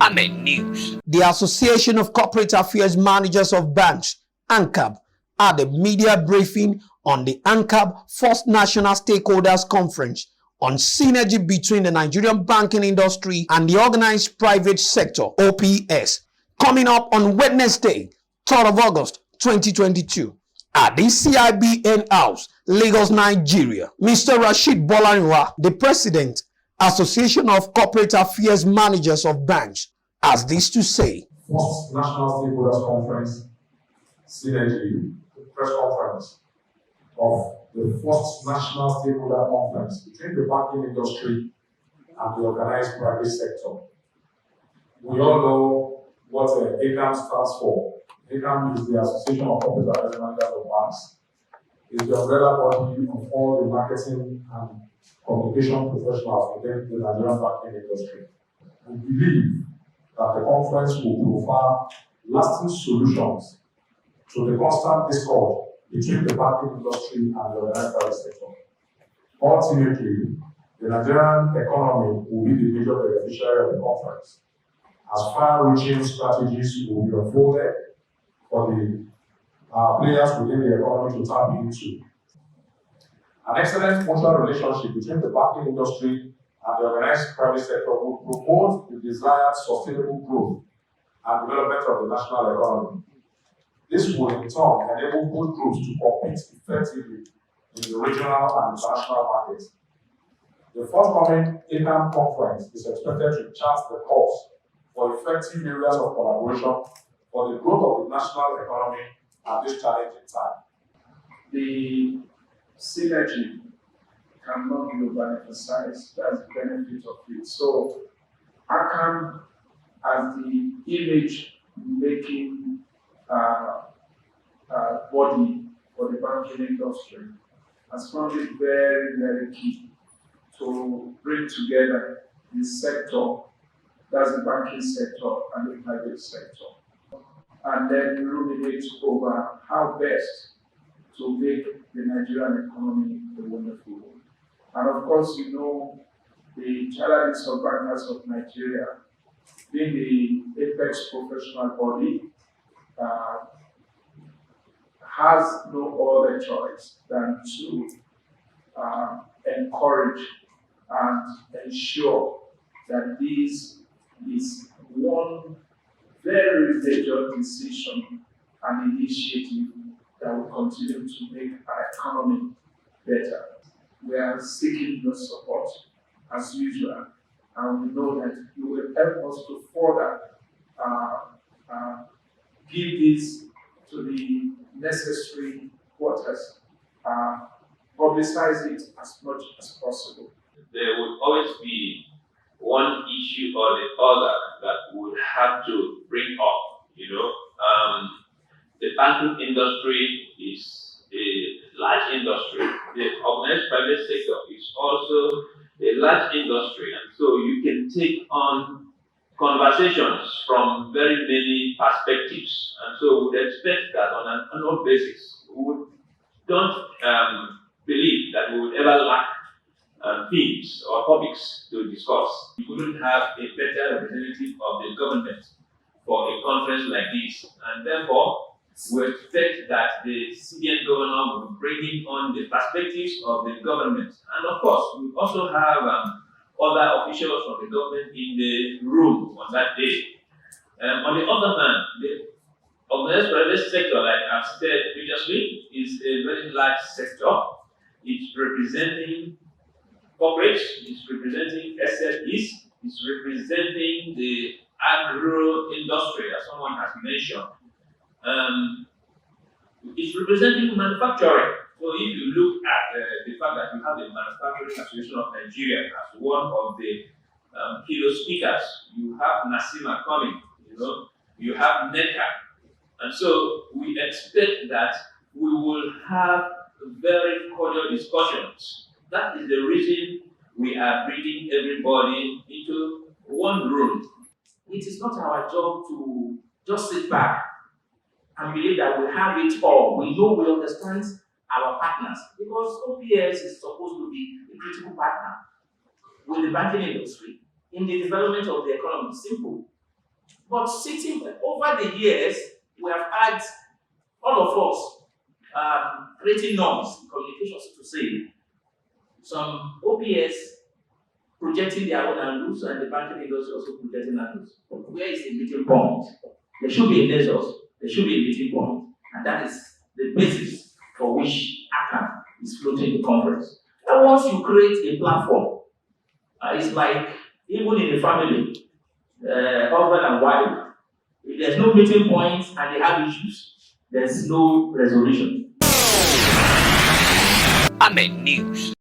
Government news. The Association of Corporate Affairs Managers of Banks, ACAMB, had a media briefing on the ACAMB First National Stakeholders Conference on synergy between the Nigerian banking industry and the organized private sector, OPS, coming up on Wednesday, 3rd of August, 2022. At the CIBN House, Lagos, Nigeria. Mr. Rashid Bolarinwa, the President, Association of Corporate Affairs Managers of Banks, has this to say. First National Stakeholders Conference, synergy, the press conference of the first National Stakeholder Conference between the banking industry and the organized private sector. We all know what ACAMB stands for. ACAMB is the Association of Corporate Affairs Managers of Banks. It's the umbrella body of all the marketing and communication professionals within the Nigerian banking industry. We believe that the conference will provide lasting solutions to the constant discord between the banking industry and the organized private sector. Ultimately, the Nigerian economy will be the major beneficiary of the conference, as far-reaching strategies will be unfolded for the players within the economy to tap into. An excellent mutual relationship between the banking industry and the organized private sector will promote the desired sustainable growth and development of the national economy. This will in turn enable both groups to compete effectively in the regional and international markets. The forthcoming ACAMB conference is expected to chart the course for effective areas of collaboration for the growth of the national economy at this challenging time. The synergy cannot be overemphasized. That's the benefit of it. So, ACAMB as the image-making body for the banking industry has found it very, very key to bring together the sector, that's the banking sector and the private sector, and then ruminate over how best to make the Nigerian economy a wonderful one. And of course, you know, the Challenge of Bankers of Nigeria, being the apex professional body, has no other choice than to encourage and ensure that this is one very major decision and initiative that will continue to make our economy better. We are seeking your support as usual, and we know that you will help us to further give this to the necessary quarters, publicize it as much as possible. There will always be one issue or the other that we would have to bring up. The banking industry is a large industry. The organized private sector is also a large industry, and so you can take on conversations from very many perspectives. And so we would expect that on an annual basis, we don't believe that we would ever lack themes or topics to discuss. We couldn't have a better representative of the government for a conference like this, and therefore we expect that the CBN governor will be bringing on the perspectives of the government. And of course, we also have other officials from the government in the room on that day. On the other hand, the organized private sector, like I've said previously, is a very large sector. It's representing corporates, it's representing SMEs, it's representing the agro industry, as someone has mentioned. It's representing manufacturing. So if you look at the fact that you have the Manufacturing Association of Nigeria as one of the keynote speakers, you have Nasima coming, you have NECA. And so we expect that we will have very cordial discussions. That is the reason we are bringing everybody into one room. It is not our job to just sit back and believe that we have it all. We know we understand our partners, because OPS is supposed to be a critical partner with the banking industry in the development of the economy. Simple. But sitting over the years, we have had all of us creating norms in communication, so to say. Some OPS projecting their own angles, and the banking industry also projecting angles. Where is the meeting point? There should be a nexus, there should be a meeting point, and that is the basis for which ACAMB is floating the conference. And once you create a platform, it's like even in a family, husband and wife, if there's no meeting point and they have issues, there's no resolution. AMEN News.